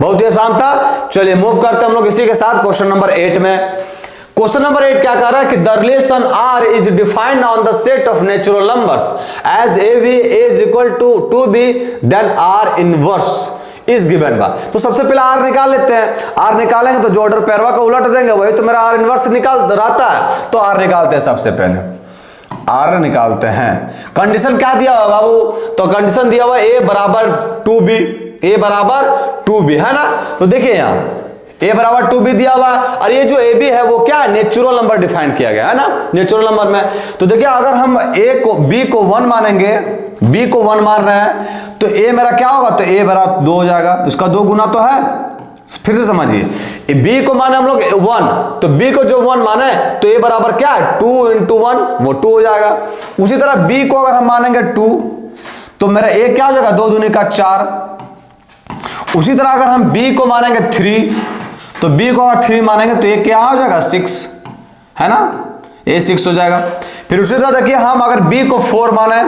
बहुत ही आसान था। चलिए मूव करते हैं हम लोग इसी के साथ क्वेश्चन नंबर 8 में। क्वेश्चन नंबर 8 क्या कह रहा है कि the relation R is defined on the set of natural numbers as AB is equal to 2B then R inverse is given बा। तो सबसे पहले R निकाल लेते हैं। R निकालेंगे तो जो ऑर्डर पैरवा को उलट देंगे वही तो मेरा R इनवर्स निकाल रहता है। तो R निकालते हैं, सबसे पहले R निकालते हैं। कंडीशन क्या दिया हुआ बाबू, तो कंडीशन दिया हुआ A बराबर 2B, A बराबर 2B है ना। तो देखिए यहाँ A बराबर 2B दिया हुआ है, और ये जो AB है वो क्या है, नेचुरल नंबर डिफाइन किया गया है ना, नेचुरल नंबर में। तो देखिए अगर हम B को 1 मानेंगे, B को 1 मान रहे हैं तो A मेरा क्या होगा, तो A बराबर 2 हो जाएगा, उसका 2 गुना तो है। फिर से समझिए, B को माने हम लोग 1, तो B को जो 1 माने तो A बराबर क्या है, 2 × 1 वो 2 हो जाएगा। उसी तरह B को अगर हम मानेंगे 2 तो मेरा A क्या हो जाएगा, 2 दूनी का 4। उसी तरह अगर हम B को मानेंगे 3 तो B को अगर 3 मानेंगे तो A क्या हो जाएगा, 6 है ना, A 6 हो जाएगा। फिर उसी तरह देखिए हम अगर B को 4 माने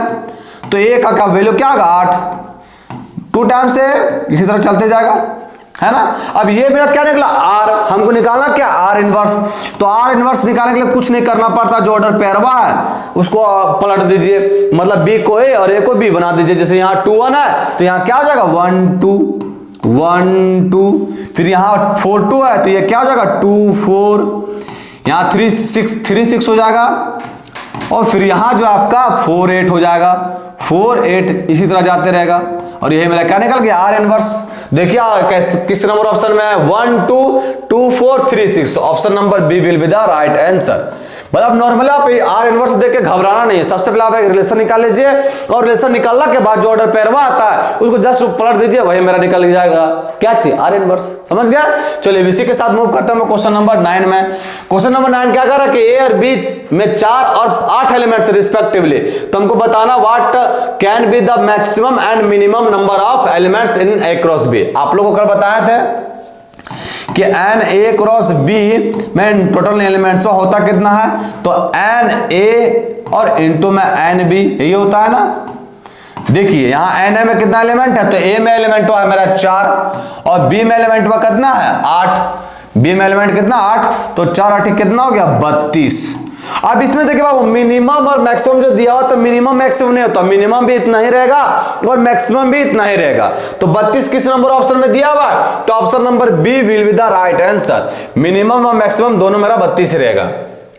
तो A का वैल्यू क्या होगा, 8, 2 टाइम से इसी तरह चलते जाएगा है ना। अब ये मेरा क्या निकला, R, हमको निकालना क्या, R इनवर्स। तो R इनवर्स निकालने के लिए कुछ नहीं करना पड़ता, जो ऑर्डर पैरवा है उसको पलट दीजिए, मतलब B को A और A को B बना दीजिए। जैसे यहाँ 2 1 है तो यहाँ क्या हो जाएगा, 1 2 1 2, फिर यहाँ 4 2 है तो ये क्या हो जाएगा, 2 4, यहाँ 3 6 हो जाएगा, और फिर यहाँ जो आपका 4 8 हो जाएगा, 4 8 इसी तरह जाते रहेगा। और ये मेरा क्या निकल गया आर इनवर्स। देखिए किस नंबर ऑप्शन में है 1 2 2 4 3 6, option number B will be the right answer. मतलब नॉर्मली आप आर इनवर्स देख के घबराना नहीं है, सबसे पहले आप एक रिलेशन निकाल लीजिए और रिलेशन निकालने के बाद जो ऑर्डर पैरवा आता है उसको जस्ट पलट दीजिए, वही मेरा निकल जाएगा क्या चीज आर इनवर्स। समझ गया? चलिए इसी के साथ मूव करते हैं क्वेश्चन नंबर 9 में। क्वेश्चन नंबर 9 क्या कर रहा है कि ए और बी में 4 और 8 एलिमेंट्स रिस्पेक्टिवली, तो हमको बताना what can be the maximum and minimum number of elements in A cross B. आप लोगों को कल बताया था कि एन ए क्रॉस बी में टोटल एलिमेंट्स होता कितना है, तो एन ए और इनटू में एन बी, यही होता है ना। देखिए यहां एन ए में कितना एलिमेंट है, तो ए में एलिमेंट है मेरा 4 और बी में एलिमेंट कितना है 8। बी में एलिमेंट कितना 8, तो 4 8 कितना हो गया 32। अब इसमें देखिए बाबू मिनिमम और मैक्सिमम जो दिया हुआ तो मिनिमम मैक्सिमम नहीं होता, मिनिमम भी इतना ही रहेगा और मैक्सिमम भी इतना ही रहेगा। तो 32 किस नंबर ऑप्शन में दिया हुआ है, तो option number B will be the right answer. Minimum और मैक्सिमम दोनों मेरा 32 रहेगा।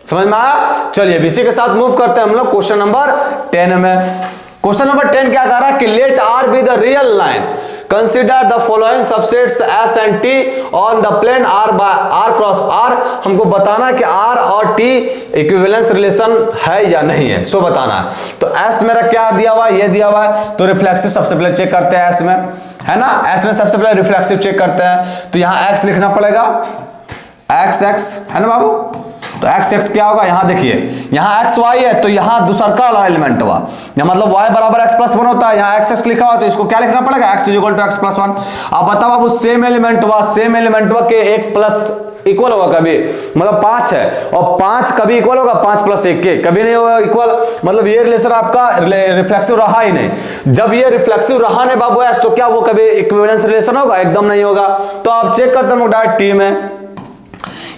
समझ में आया? चलिए इसी के साथ मूव करते हैं हम लोग क्वेश्चन नंबर 10 में। क्वेश्चन नंबर 10 क्या कह रहा है कि let R be the real line, consider the following subsets S and T on the plane R by R cross R. हमको बताना है कि आर और टी इक्विवेलेंस रिलेशन है या नहीं है, सो बताना है। तो एस मेरा क्या दिया हुआ है, ये दिया हुआ है, तो रिफ्लेक्सिव सबसे पहले चेक करते हैं एस में, है ना। एस में सबसे पहले रिफ्लेक्सिव चेक करते हैं, तो यहां एक्स लिखना पड़ेगा, एक्स एक्स है ना बाबू। तो एक्स एक्स क्या होगा, यहां देखिए यहां एक्स वाई है, तो यहां दूसरा का एलिमेंट हुआ, मतलब y बराबर x प्लस 1 होता है, यहां एक्स एक्स लिखा हुआ तो इसको क्या लिखना पड़ेगा x is equal to x plus 1। अब बताओ बाबू सेम एलिमेंट हुआ के 1 प्लस इक्वल होगा कभी, मतलब 5 है और 5 कभी इक्वल होगा 5 प्लस 1 के, कभी नहीं होगा इक्वल। मतलब ये रिलेशन आपका रिफ्लेक्सिव रहा ही नहीं। जब ये रिफ्लेक्सिव रहा नहीं बाबू एस, तो क्या वो कभी इक्विवेलेंस रिलेशन होगा, एकदम नहीं होगा। तो आप चेक करते हैं डायरेक्ट टी में,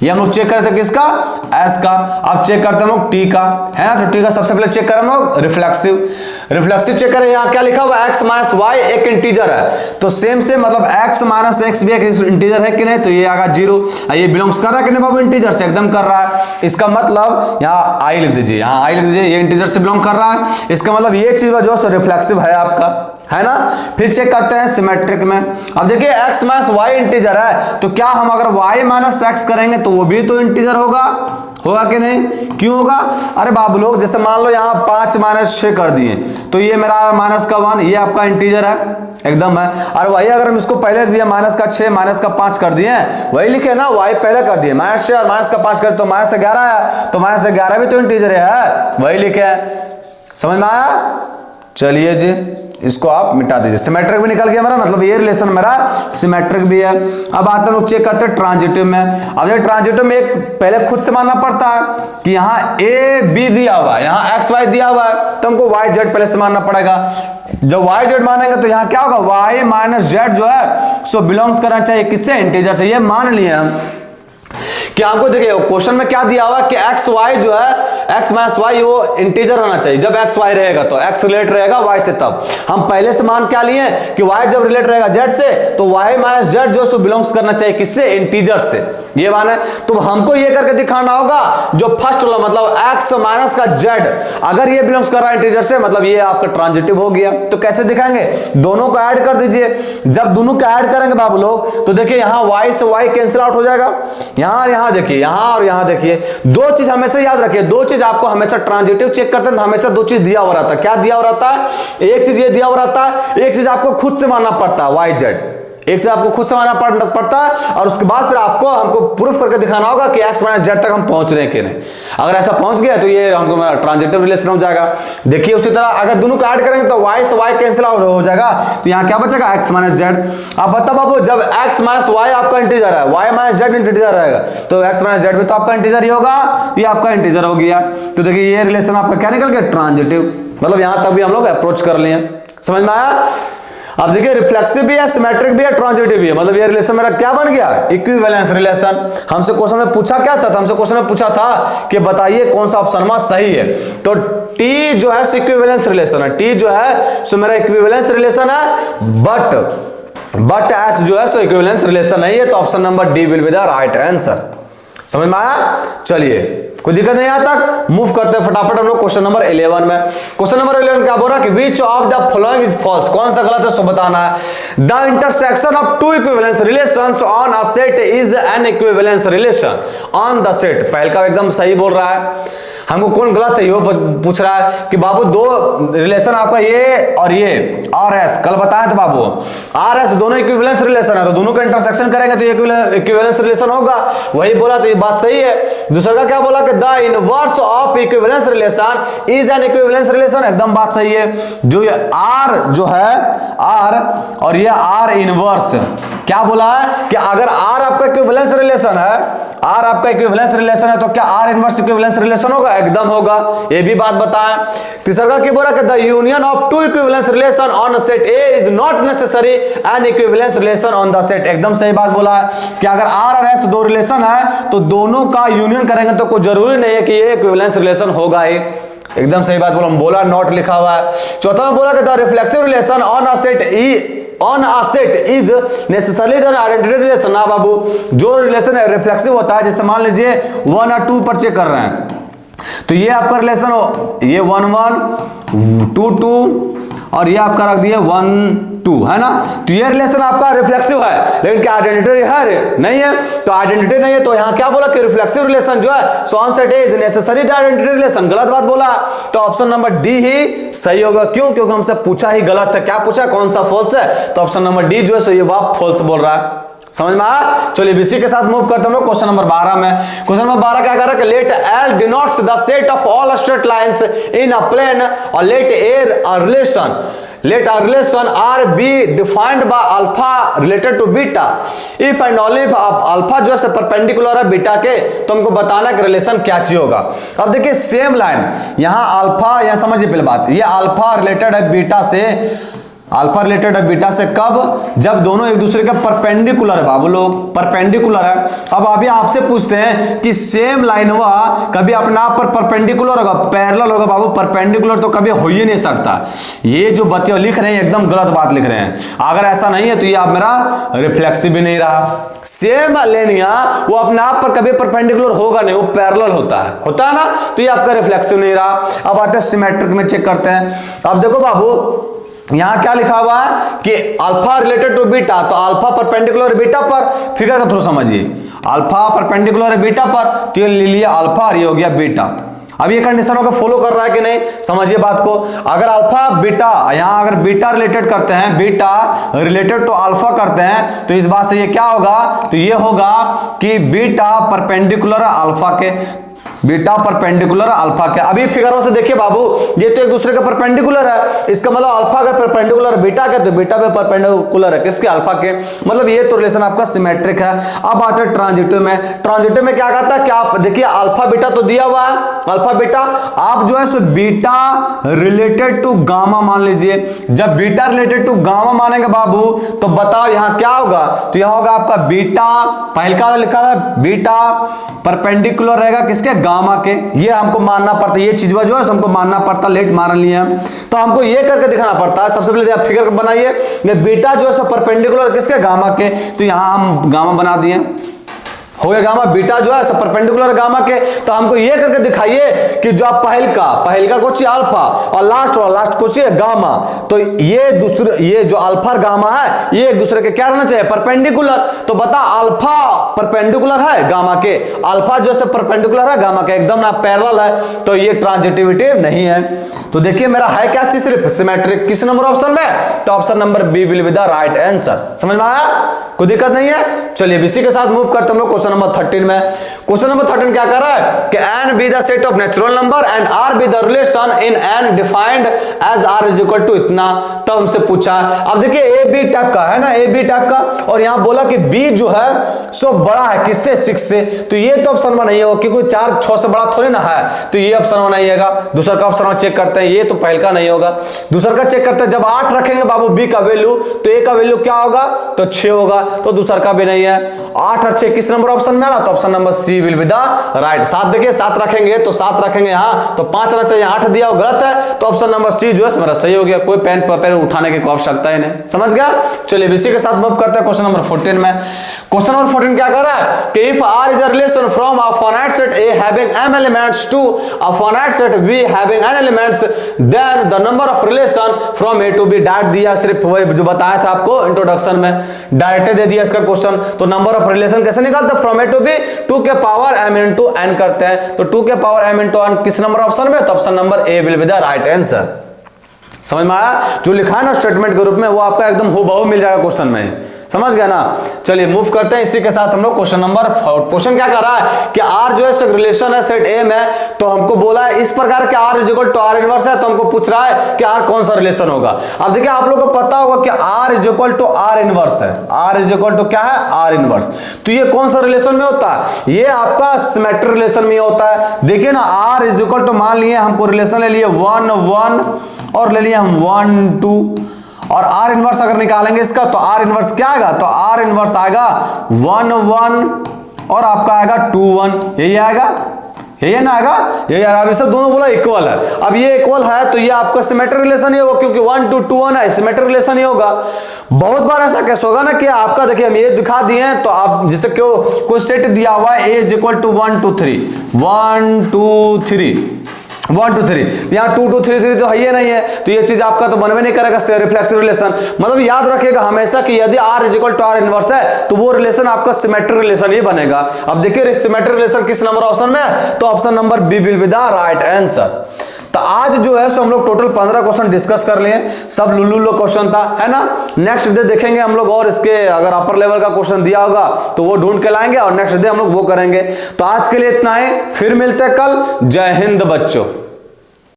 ये हम लोग चेक करते हैं किसका, एस का। अब चेक करते हैं हम लोग टी का, है ना। तो टी का सबसे पहले चेक करें हम लोग रिफ्लेक्सिव चेक करें। यहाँ क्या लिखा हुआ है x माइनस वाई एक इंटीजर है, तो सेम से मतलब x माइनस एक्स भी एक इंटीजर है कि नहीं, तो ये आगा 0। ये बिलोंग्स कर रहा है कि नहीं बाबू, इंटीजर से एकदम कर रहा है। इसका मतलब यहाँ आई लिख दीजिए, यहाँ आई लिख दीजिए, ये इंटीजर से बिलोंग कर रहा है। इसका मतलब ये चीज जो है रिफ्लेक्सिव है आपका, है ना। फिर चेक करते हैं सिमेट्रिक में। अब देखिए x माइनस वाई इंटीजर है, तो क्या हम अगर y माइनस एक्स करेंगे तो वो भी तो इंटीजर होगा कि नहीं, क्यों होगा। अरे बाबू लोग जैसे मान लो यहाँ 5 माइनस 6 कर दिए, तो ये मेरा माइनस का 1, ये आपका इंटीजर है एकदम है। और वही अगर हम इसको पहले दिए माइनस का 6 माइनस का 5 कर दिए, वही लिखे ना, y पहले कर दिए माइनस 6 और माइनस का 5 कर, तो माइनस 11 है, तो माइनस 11 भी तो इंटीजर है, वही लिखे। समझ में आया? चलिए जी इसको आप मिटा दीजिए। सिमेट्रिक भी निकल गया मेरा, मतलब ये रिलेशन मेरा सिमेट्रिक भी है। अब आते हैं लोग चेक करते हैं ट्रांजिटिव में। अब ये ट्रांजिटिव में एक पहले खुद से मानना पड़ता है कि यहाँ ए बी दिया हुआ है, यहाँ एक्स वाई दिया हुआ है, तो हमको वाई जेड पहले से मानना पड़ेगा। जब वाई जेड मानेंगे तो यहाँ क्या होगा, वाई माइनस जेड जो है सो बिलोंग्स करना चाहिए किससे, इंटीजर से। ये मान लिए हम कि आपको देखिए क्वेश्चन में क्या दिया हुआ कि एक्स वाई जो है x माइनस वाई वो इंटीजर होना चाहिए। जब x y रहेगा तो x रिलेट रहेगा y से, तब हम पहले से मान क्या लिए कि y जब रिलेट रहेगा z से, तो y माइनस जेड जो सो बिलोंग्स करना चाहिए किससे, इंटीजर से। ये माने तो हमको ये करके दिखाना होगा जो फर्स्ट वाला मतलब x माइनस का z, अगर ये बिलोंग्स कर रहा है इंटीजर से, मतलब ये आपका ट्रांजिटिव हो गया। तो कैसे दिखाएंगे, दोनों को ऐड कर दीजिए। जब दोनों को ऐड करेंगे बाबू लोग, तो देखिए यहाँ y से y कैंसिल आउट हो जाएगा, यहाँ देखिए, यहाँ और यहाँ देखिए। दो चीज हमेशा याद रखिए, दो चीज आपको हमेशा ट्रांजिटिव चेक करते हैं तो हमेशा दो चीज दिया हुआ रहता है। क्या दिया हुआ रहता है, एक चीज ये दिया हुआ रहता है, एक चीज आपको खुद से मानना पड़ता है वाई जेड, एक चीज आपको खुद से मानना पड़ता है, और उसके बाद फिर आपको हमको प्रूफ करके दिखाना होगा कि एक्स माइनस जेड तक हम पहुंच रहे हैं कि नहीं। अगर ऐसा पहुंच गया तो ये हमको ट्रांजिटिव रिलेशन हो जाएगा। देखिए उसी तरह अगर दोनों को ऐड करेंगे तो y से y कैंसिल आउट हो जाएगा, तो यहाँ क्या बचेगा x माइनस जेड। अब बताओ बाबू जब x माइनस वाई आपका इंटीजर है, y माइनस जेड इंटीजर रहेगा, तो x माइनस जेड भी तो आपका इंटीजर ही होगा, ये आपका इंटीजर हो गया। तो देखिए ये रिलेशन आपका क्या निकल गया, ट्रांजिटिव। मतलब यहाँ तक भी हम लोग अप्रोच कर लिए, समझ में आया। अब देखिए रिफ्लेक्सिव भी है, सिमेट्रिक भी है, ट्रांजिटिव भी है, मतलब ये रिलेशन मेरा क्या बन गया, इक्विवेलेंस रिलेशन। हमसे क्वेश्चन में पूछा क्या था, हमसे क्वेश्चन में पूछा था कि बताइए कौन सा ऑप्शन में सही है। तो टी जो है इक्विवेलेंस रिलेशन है, टी जो है सो मेरा इक्विवेलेंस रिलेशन है, बट एस जो है सो इक्विवेलेंस रिलेशन नहीं है, तो option number D will be the right answer. समझ में आया? चलिए कोई दिक्कत नहीं आता, मूव करते हैं फटाफट हम लोग क्वेश्चन नंबर 11 में। क्वेश्चन नंबर 11 क्या बोल रहा है कि which of the following is false, कौन सा गलत है सो बताना है। The intersection of two equivalence relations on a set is an equivalence relation on the set. पहल का एकदम सही बोल रहा है, हमको कौन गलत है ये पूछ रहा है कि बाबू दो रिलेशन आपका ये और ये आर एस, कल बताया था बाबू आर एस दोनों इक्विवेलेंस रिलेशन है, तो दोनों का इंटरसेक्शन करेंगे तो इक्विवेलेंस रिलेशन होगा, वही बोला तो ये बात सही है। दूसरा का क्या बोला कि the inverse of equivalence relation is an equivalence relation, एकदम बात सही है। जो आर जो है आर और ये आर इनवर्स, क्या बोला है कि अगर आर आपका इक्विवेलेंस रिलेशन है, आर आपका इक्विवेलेंस रिलेशन है तो क्या आर इनवर्स इक्विवेलेंस रिलेशन होगा? एकदम होगा, ये भी बात बताया। तीसरा क्या बोला कि the union of two equivalence relation on a set A is not necessary an equivalence relation on the set, एकदम सही बात बोला है कि अगर आर और एस दो रिलेशन है तो दोनों का यूनियन करेंगे तो कोई जरूरी नहीं है कि ये इक्विवेलेंस रिलेशन होगा ही, एकदम सही बात बोला, नॉट लिखा हुआ है। चौथा में बोला कि the reflexive relation on a set is necessarily the identity relation. ना बाबू, जो रिलेशन है रिफ्लेक्सिव होता है, जैसे मान लीजिए 1 और 2 पर चेक कर रहे हैं तो ये आपका रिलेशन हो, ये 1 1 2 2 और ये आपका रख दिया 1 2, है ना, तो ये रिलेशन आपका रिफ्लेक्सिव है, लेकिन क्या आइडेंटिटी है? नहीं है, तो आइडेंटिटी नहीं है तो यहां क्या बोला कि रिफ्लेक्सिव रिलेशन जो है so on set is necessary the identity relation, गलत बात बोला, तो ऑप्शन नंबर डी ही सही होगा। क्यों? क्योंकि हमसे पूछा ही गलत है, क्या पूछा कौन सा फॉल्स है, तो ऑप्शन नंबर डी जो है सो ये बात फॉल्स बोल रहा है। समझ में आया? चलिए इसी के साथ मूव करते हैं हम लोग क्वेश्चन नंबर 12 में। क्वेश्चन नंबर 12 क्या कर रहा है कि let L denotes the set of all straight lines in a plane और let a relation R be defined by alpha related to beta if and only if alpha जो है परपेंडिकुलर है बीटा के, तो हमको बताना कि रिलेशन क्या चीज होगा। अब देखिए सेम लाइन यहां अल्फा, यहां समझिए पहले बात, ये अल्फा रिलेटेड है बीटा से, अल्फा रिलेटेड है बीटा से कब? जब दोनों एक दूसरे के परपेंडिकुलर है बाबू लोग, परपेंडिकुलर है। अब अभी आपसे पूछते हैं कि सेम लाइन हुआ कभी अपना आप पर परपेंडिकुलर होगा, पैरेलल होगा बाबू, परपेंडिकुलर तो कभी हो ही नहीं सकता। ये जो बच्चे लिख रहे हैं एकदम गलत बात लिख रहे हैं, अगर ऐसा नहीं है तो ये आप मेरा रिफ्लेक्सिव भी नहीं रहा। सेम लेनिया वो अपने आप पर कभी परपेंडिकुलर होगा नहीं, वो पैरेलल होता है ना, तो ये आपका रिफ्लेक्सिव नहीं रहा। अब आते हैं सिमेट्रिक में, चेक करते हैं। अब देखो बाबू यहां क्या लिखा हुआ है कि अल्फा रिलेटेड टू बीटा, तो अल्फा परपेंडिकुलर बीटा पर, फिगर का थ्रू समझिए, अल्फा परपेंडिकुलर बीटा पर, तो ये ले लिया अल्फा और ये हो गया बीटा। अब ये कंडीशन को फॉलो कर रहा है कि नहीं, समझिए बात को। अगर अल्फा बीटा, यहां अगर बीटा रिलेटेड करते हैं, बीटा रिलेटेड टू अल्फा करते हैं, तो इस बात से ये क्या होगा, तो ये होगा कि बीटा परपेंडिकुलर अल्फा के, बीटा परपेंडिकुलर अल्फा के। अभी फिगरों से देखिए बाबू, ये तो एक दूसरे का परपेंडिकुलर है, इसका मतलब अल्फा का परपेंडिकुलर बीटा के, तो बीटा पे परपेंडिकुलर है किसके? अल्फा के, मतलब ये तो रिलेशन आपका सिमेट्रिक है। अब आते हैं ट्रांजिटिव में। ट्रांजिटिव में क्या कहता है कि आप देखिए अल्फा बीटा तो दिया हुआ है, अल्फा बीटा, आप जो है सो बीटा रिलेटेड टू गामा मान लीजिए। जब बीटा रिलेटेड टू गामा मानेंगे बाबू तो बताओ यहां क्या होगा, तो यहां होगा आपका बीटा, पहले का लिखा था बीटा परपेंडिकुलर रहेगा किसके? गामा के। ये हमको मानना पड़ता है, ये चीज जो है हमको मानना पड़ता, लेट मान लिया तो हमको ये करके दिखाना पड़ता है। सबसे पहले आप फिगर बनाइए, ये बीटा जो है परपेंडिकुलर किसके? गामा के, तो यहां हम गामा बना दिए, हो गया गामा। बीटा जो है सब परपेंडिकुलर गामा के, तो हमको ये करके दिखाइए कि जो आप पहल का कुछ अल्फा और लास्ट कुछ गामा, तो ये दूसरे, ये जो अल्फा और गामा है ये एक दूसरे के क्या रहना चाहिए? परपेंडिकुलर। तो बता अल्फा परपेंडिकुलर है गामा के, अल्फा जो है परपेंडिकुलर है गामा के, एकदम ना पैरेलल है, तो ये ट्रांजिटिविटी नहीं है। तो देखिए मेरा है क्या चीज? सिर्फ सिमेट्रिक। किस नंबर ऑप्शन में? तो option number B will be the right answer. समझ में आया? कोई दिक्कत नहीं है। चलिए इसी के साथ मूव करते हम लोग क्वेश्चन नंबर 13 में। क्वेश्चन नंबर 13 क्या कर रहा है कि n be the set of natural number and r be the relation in n defined as r is equal to इतना। तो हमसे पूछा, अब देखिए ए बी टाइप का है ना, ए बी टाइप का, और यहां बोला कि b जो है सो बड़ा है किससे? 6 से, तो ये तो ऑप्शन में नहीं होगा क्योंकि 4 6 से बड़ा थोड़ी ना है, तो ये ऑप्शन में नहीं आएगा। दूसरा का ऑप्शन में चेक करते हैं, ये तो पहले का नहीं होगा। दूसरा का चेक करते हैं, जब 8 रखेंगे बाबू b का वैल्यू, तो a का वैल्यू क्या होगा? तो 6 होगा, तो दूसरा का भी नहीं है। 8 और 6 किस नंबर ऑप्शन में आ रहा, तो option number C will be the right. 7 देखिए 7 रखेंगे तो 7 रखेंगे यहाँ, तो 5 रहना चाहिए, 8 दिया वो गलत है, तो ऑप्शन नंबर सी जो है मेरा सही हो गया। कोई पेन पेपर उठाने की कोई आवश्यकता ही नहीं, समझ गया। चलिए इसी के साथ मूव करते हैं क्वेश्चन नंबर 14 में। क्वेश्चन नंबर 14 क्या कर रहा है कि if R is a relation from a finite set A having m elements to a finite set B having n elements, then the number of relation from A to B direct दिया, सिर्फ वही जो बताया था आपको इंट्रोडक्शन में, डायरेक्ट दे दिया इसका क्वेश्चन। तो नंबर ऑफ रिलेशन कैसे निकालते हैं, फ्रॉम A to B 2 के पावर m into n करते हैं, तो 2 के पावर m into n किस नंबर ऑप्शन में, तो option number A will be the right answer. समझ में आया, जो लिखा है ना स्टेटमेंट के रूप में वो आपका एकदम हूबहू मिल जाएगा क्वेश्चन में, समझ गया ना। चलिए मूव करते हैं इसी के साथ हम लोग क्वेश्चन नंबर 4। क्वेश्चन क्या कर रहा है कि R जो है रिलेशन है सेट A में, तो हमको बोला है इस प्रकार के R is equal to R inverse है, तो हमको पूछ रहा है कि R कौन सा रिलेशन होगा। अब देखिए आप लोगों को पता होगा कि R is equal to R inverse है, R इज इक्वल टू क्या है, R इनवर्स। तो ये कौन सा रिलेशन में होता है, ये आपका सिमेट्रिक रिलेशन में होता है। देखिए ना R इज इक्वल टू मान लिए हमको रिलेशन ले लिए 1 1 और ले लिए हम 1 2, और R इनवर्स अगर निकालेंगे इसका तो R इनवर्स क्या आएगा, तो R इनवर्स आएगा 1 1 और आपका आएगा 2 1, यही आएगा, यही ना आएगा, यही आएगा। अब ये सब दोनों बोला इक्वल है, अब ये इक्वल है तो ये आपका सिमेट्रिक रिलेशन ही होगा, क्योंकि 1 2 2 1 है, सिमेट्रिक रिलेशन ही होगा। बहुत बार ऐसा केस होगा ना कि आपका देखिए हम ये दिखा दिए हैं, तो आप जैसे क्यों कोई सेट दिया हुआ है A इज इक्वल टू 1 2 3 1 2 3 1 2 3, यहाँ 2 2 3 3 तो है ही नहीं है, तो ये चीज आपका तो बनवे नहीं करेगा रिफ्लेक्सिव रिलेशन। मतलब याद रखिएगा हमेशा कि यदि R is equal to R inverse है तो वो रिलेशन आपका सिमेट्रिक रिलेशन ही बनेगा। अब देखिए सिमेट्रिक रिलेशन किस नंबर ऑप्शन में है, तो option number B will be the right answer. तो आज जो है सो हम लोग टोटल 15 क्वेश्चन डिस्कस कर लिए, सब लुल्लू क्वेश्चन था, है ना। नेक्स्ट डे देखेंगे हम लोग, और इसके अगर अपर लेवल का क्वेश्चन दिया होगा तो वो ढूंढ के लाएंगे और नेक्स्ट डे हम लोग वो करेंगे। तो आज के लिए इतना ही, फिर मिलते हैं कल। जय हिंद बच्चों।